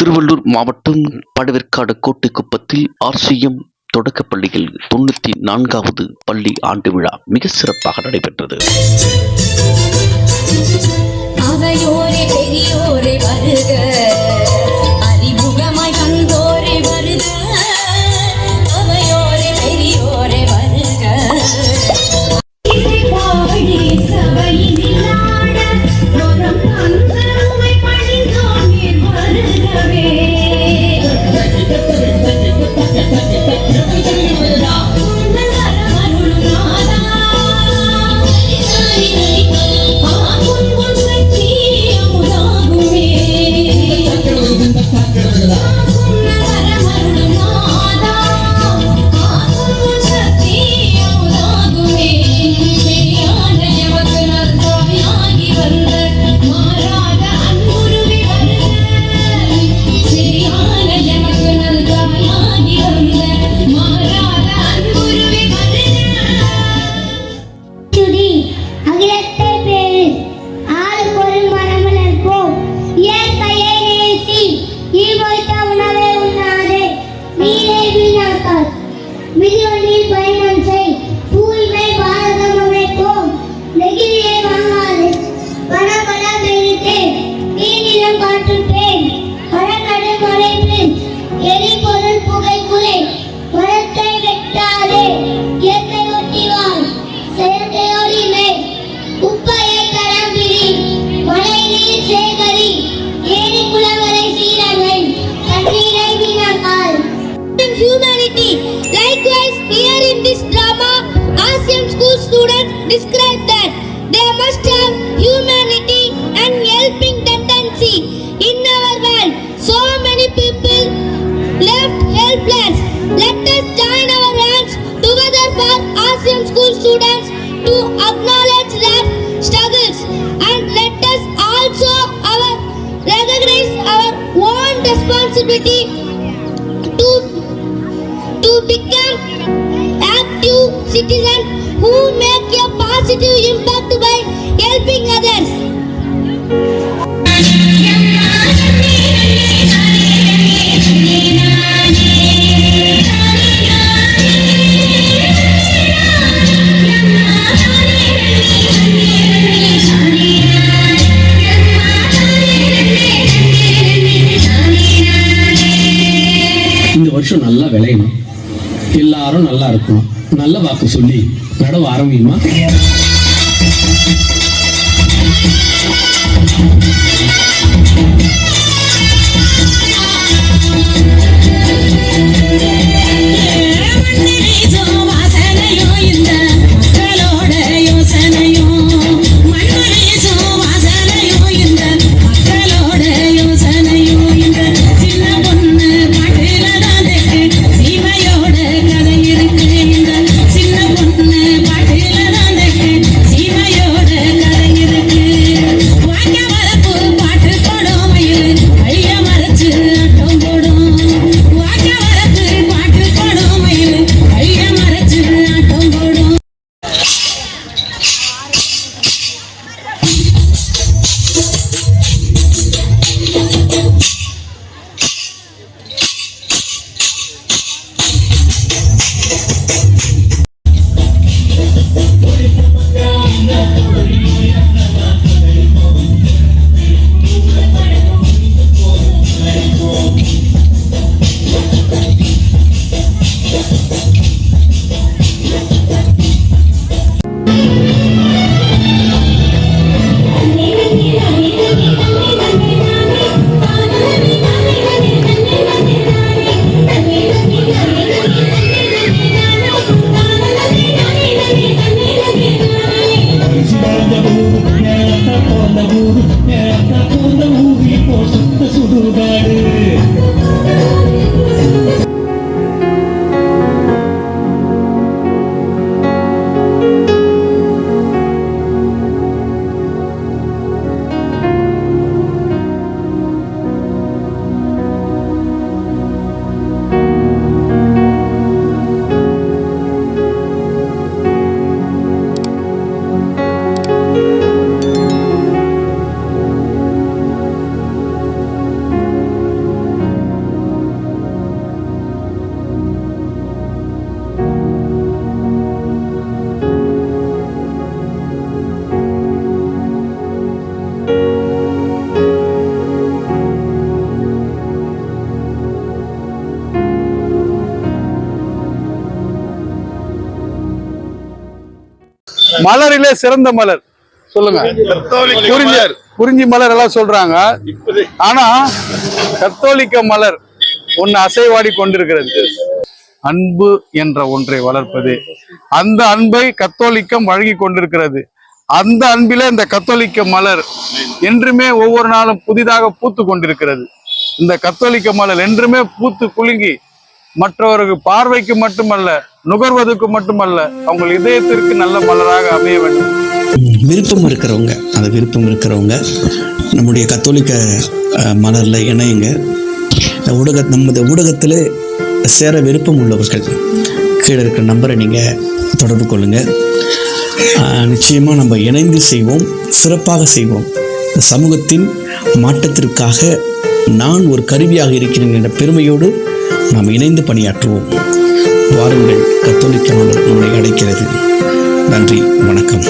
திருவள்ளூர் மாவட்டம் பழவேற்காடு கோட்டைக்குப்பத்தில் ஆர்சிஎம் தொடக்கப் பள்ளியில் 94வது பள்ளி ஆண்டு விழா மிக சிறப்பாக நடைபெற்றது. அவையோரே பெரியோரே வருக, அறிமுகமாய் வந்தோரே வருக, அவையோரே பெரியோரே வருக. மிதிவண்டியில் பயணம் செய், தூய்மை பாரதம் அமைப்போம், நெகிழியை வாங்காது, வனவளம் பெருத்து, நீரிலும் காற்றுப்பேன், கடற்கடை மறைப்பேன், எரிபொருள் புகை குறை, மரத்தை வெட்டாதே, இயற்கை ஒட்டிவார், செயற்கையோடு இணை, குப்பையை தரம்பிரி, மழை நீர் சேகரி, ஏரி குளங்களை சீரமை, தண்ணீரை வீணாக்கால். Humanity. Likewise, here in this drama, ASEAN school students describe that they must have humanity and helping tendency. In our world, so many people left helpless. Let us join our hands together for ASEAN school students to acknowledge their struggles, and let us also recognize our own responsibility to become active citizens who make a positive impact by helping others. இந்த வருஷம் நல்லா விளையணும், எல்லாரும் நல்லா இருக்கணும், நல்ல வாக்கு சொல்லி நடவ ஆரம்பியுமா? மலரிலே சிறந்த மலர் சொல்லுங்க. குறிஞ்சி மலர் எல்லாம் சொல்றாங்க. ஆனா கத்தோலிக்க மலர் ஒன்னு அசைவாடி கொண்டிருக்கிறது. அன்பு என்ற ஒன்றை வளர்ப்பது, அந்த அன்பை கத்தோலிக்கம் வழங்கி கொண்டிருக்கிறது. அந்த அன்பிலே இந்த கத்தோலிக்க மலர் என்றுமே ஒவ்வொரு நாளும் புதிதாக பூத்து கொண்டிருக்கிறது. இந்த கத்தோலிக்க மலர் என்றுமே பூத்து குலுங்கி மற்றவர்கள் பார்வைக்கு மட்டுமல்ல, நுகர்வதற்கு மட்டுமல்ல, அவங்க இதயத்திற்கு நல்ல மலராக அமைய வேண்டும். விருப்பம் இருக்கிறவங்க நம்முடைய கத்தோலிக்க மலர்ல இணையுங்க. நமது ஊடகத்தில் சேர விருப்பம் உள்ளவர்கள் கீழே இருக்கிற நம்பரை நீங்கள் தொடர்பு கொள்ளுங்கள். நிச்சயமாக நம்ம இணைந்து செய்வோம், சிறப்பாக செய்வோம். சமூகத்தின் மாற்றத்திற்காக நான் ஒரு கருவியாக இருக்கிறேன் என்ற பெருமையோடு நாம் இணைந்து பணியாற்றுவோம். வாருங்கள், கத்தோலிக்க மலர் உங்களை அழைக்கிறது. நன்றி, வணக்கம்.